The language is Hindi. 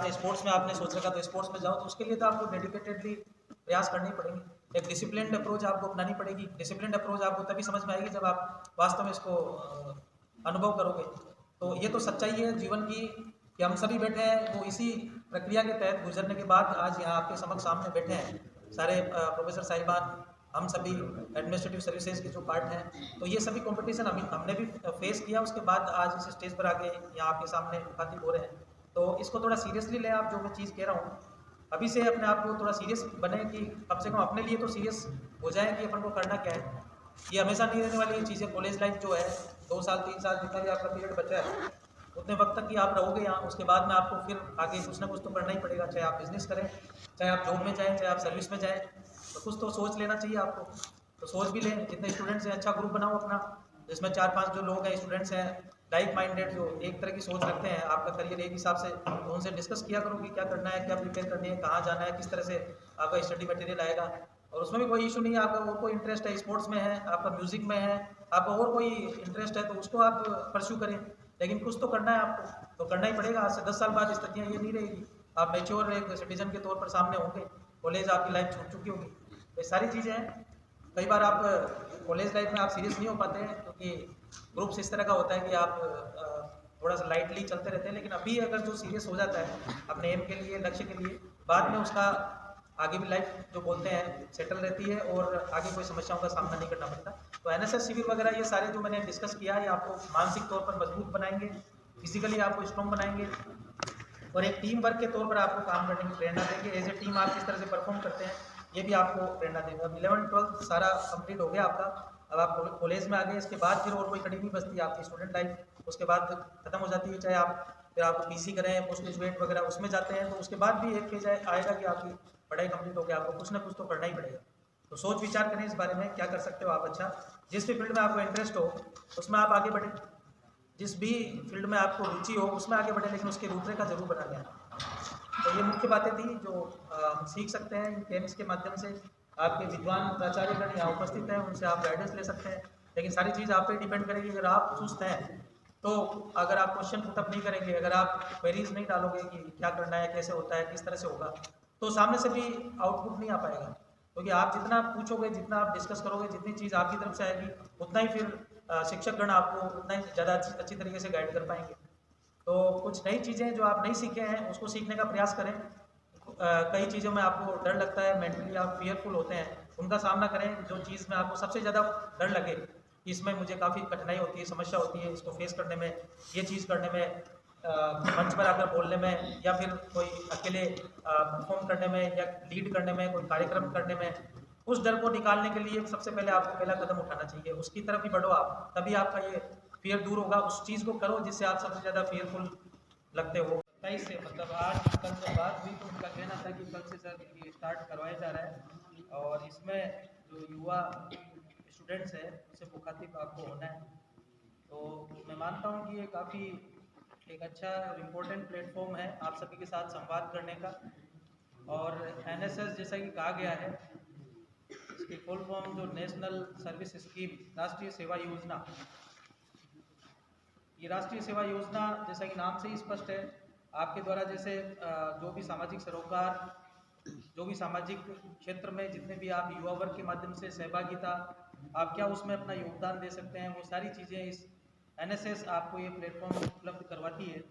है स्पोर्ट्स में आपने सोच रखा तो स्पोर्ट्स में जाओ, तो उसके लिए तो आपको डेडिकेटेडली प्रयास करने ही पड़ेंगे। एक डिसिप्लिन्ड अप्रोच आपको अपनानी पड़ेगी। डिसिप्लिन्ड अप्रोच आपको तभी समझ में आएगी जब आप वास्तव में इसको अनुभव करोगे। तो ये तो सच्चाई है जीवन की कि हम सभी बैठे हैं वो इसी प्रक्रिया के तहत गुजरने के बाद आज यहाँ आपके समक्ष सामने बैठे हैं सारे प्रोफेसर साहिबान, हम सभी एडमिनिस्ट्रेटिव सर्विसेज के जो पार्ट हैं। तो ये सभी कंपटीशन हमने भी फेस किया, उसके बाद आज इस स्टेज पर आके यहाँ आपके सामने मुखातिब हो रहे हैं। तो इसको थोड़ा सीरियसली लें आप, जो मैं चीज़ कह रहा हूँ अभी से अपने आप को थोड़ा सीरियस बने कि कम से कम अपने लिए तो सीरियस हो जाए कि अपन को करना क्या है। ये हमेशा नहीं रहने वाली चीज़ें। कॉलेज लाइफ जो है 2 साल 3 साल जितना भी आपका पीरियड बचा है उतने वक्त तक ही आप रहोगे यहाँ, उसके बाद में आपको फिर आगे कुछ ना कुछ तो करना ही पड़ेगा। चाहे आप बिजनेस करें, चाहे आप जॉब में जाएँ, चाहे आप सर्विस में जाएँ, तो कुछ तो सोच लेना चाहिए आपको। तो सोच भी लें। जितने स्टूडेंट्स हैं अच्छा ग्रुप बनाओ अपना, जिसमें 4-5 जो लोग हैं स्टूडेंट्स हैं लाइक माइंडेड, जो एक तरह की सोच रखते हैं, आपका करियर एक हिसाब से, तो उनसे डिस्कस किया करो कि क्या करना है, क्या प्रिपेयर करनी है, कहाँ जाना है, किस तरह से आपका स्टडी मटेरियल आएगा। और उसमें भी कोई इशू नहीं है, आपका और कोई इंटरेस्ट है स्पोर्ट्स में है, आपका म्यूजिक में है, आपका और कोई इंटरेस्ट है तो उसको आप परस्यू करें। लेकिन कुछ तो करना है आपको, तो करना ही पड़ेगा। आज से 10 साल बाद स्थितियाँ ये नहीं रहेगी, आप मेच्योर एक सिटीजन के तौर पर सामने होंगे, कॉलेज आपकी लाइफ छूट चुकी होगी। तो ये सारी चीज़ें हैं। कई बार आप कॉलेज लाइफ में आप सीरियस नहीं हो पाते हैं क्योंकि ग्रुप्स इस तरह का होता है कि आप थोड़ा सा लाइटली चलते रहते हैं। लेकिन अभी अगर जो सीरियस हो जाता है अपने एम के लिए, लक्ष्य के लिए, बाद में उसका आगे भी लाइफ जो बोलते हैं सेटल रहती है और आगे कोई समस्याओं का सामना नहीं करना पड़ता। तो एनएसएस शिविर वगैरह ये सारे जो मैंने डिस्कस किया है, ये आपको मानसिक तौर पर मजबूत बनाएंगे, फिजिकली आपको स्ट्रॉन्ग बनाएंगे और एक टीम वर्क के तौर पर आपको काम करने की प्रेरणा देंगे। एज ए टीम आप किस तरह से परफॉर्म करते हैं ये भी आपको प्रेरणा देंगे। अब 11th-12th सारा कंप्लीट हो गया आपका, अब आप कॉलेज में आ गए, इसके बाद फिर और कोई कड़ी नहीं बचती आपकी स्टूडेंट लाइफ, उसके बाद खत्म हो जाती है। चाहे आप फिर आप पीसी करें, पोस्ट ग्रेजुएट वगैरह उसमें जाते हैं, तो उसके बाद भी एक फेज आएगा कि आपकी पढ़ाई कंप्लीट हो गया, आपको कुछ ना कुछ तो करना ही पड़ेगा। तो सोच विचार करें इस बारे में क्या कर सकते हो आप। अच्छा, जिस भी फील्ड में आपको इंटरेस्ट हो उसमें आप आगे बढ़ें, जिस भी फील्ड में आपको रुचि हो उसमें आगे बढ़े, लेकिन उसकी रूपरेखा जरूर बना लें। तो ये मुख्य बातें थी जो हम सीख सकते हैं इन कैंप्स के माध्यम से। आपके विद्वान प्राचार्यगण यहाँ उपस्थित हैं, उनसे आप गाइडेंस ले सकते हैं। लेकिन सारी चीज़ आप पे डिपेंड करेगी। अगर आप सुस्त हैं तो अगर आप क्वेश्चन पुटअप नहीं करेंगे, अगर आप क्वेरीज नहीं डालोगे कि क्या करना है, कैसे होता है, किस तरह से होगा, तो सामने से भी आउटपुट नहीं आ पाएगा। क्योंकि आप जितना पूछोगे, जितना आप डिस्कस करोगे, जितनी चीज़ आपकी तरफ से आएगी उतना ही फिर शिक्षकगण आपको उतना ही ज़्यादा अच्छी तरीके से गाइड कर पाएंगे। तो कुछ नई चीज़ें जो आप नहीं सीखे हैं उसको सीखने का प्रयास करें। कई चीज़ों में आपको डर लगता है, मेंटली आप फियरफुल होते हैं, उनका सामना करें। जो चीज़ में आपको सबसे ज़्यादा डर लगे कि इसमें मुझे काफ़ी कठिनाई होती है, समस्या होती है, इसको फेस करने में, ये चीज़ करने में, मंच पर आकर बोलने में, या फिर कोई अकेले परफॉर्म करने में या लीड करने में, कोई कार्यक्रम करने में, उस डर को निकालने के लिए सबसे पहले आपको पहला कदम उठाना चाहिए। उसकी तरफ ही बढ़ो आप, तभी आपका ये फियर दूर होगा। उस चीज़ को करो जिससे आप सबसे ज़्यादा फियरफुल लगते हो। 27 से मतलब आज कल जब बात हुई तो उनका कहना था कि कल से सर ये स्टार्ट करवाया जा रहा है और इसमें जो युवा स्टूडेंट्स हैं उससे मुखातिब आपको होना है। तो मैं मानता हूँ कि ये काफ़ी एक अच्छा और इम्पोर्टेंट प्लेटफॉर्म है आप सभी के साथ संवाद करने का। और एनएसएस जैसा कि कहा गया है, इसकी फुल फॉर्म जो नेशनल सर्विस स्कीम, राष्ट्रीय सेवा योजना, ये राष्ट्रीय सेवा योजना जैसा कि नाम से ही स्पष्ट है, आपके द्वारा जैसे जो भी सामाजिक सरोकार, जो भी सामाजिक क्षेत्र में जितने भी आप युवा वर्ग के माध्यम से सहभागिता, आप क्या उसमें अपना योगदान दे सकते हैं, वो सारी चीज़ें इस एनएसएस आपको ये प्लेटफॉर्म उपलब्ध करवाती है।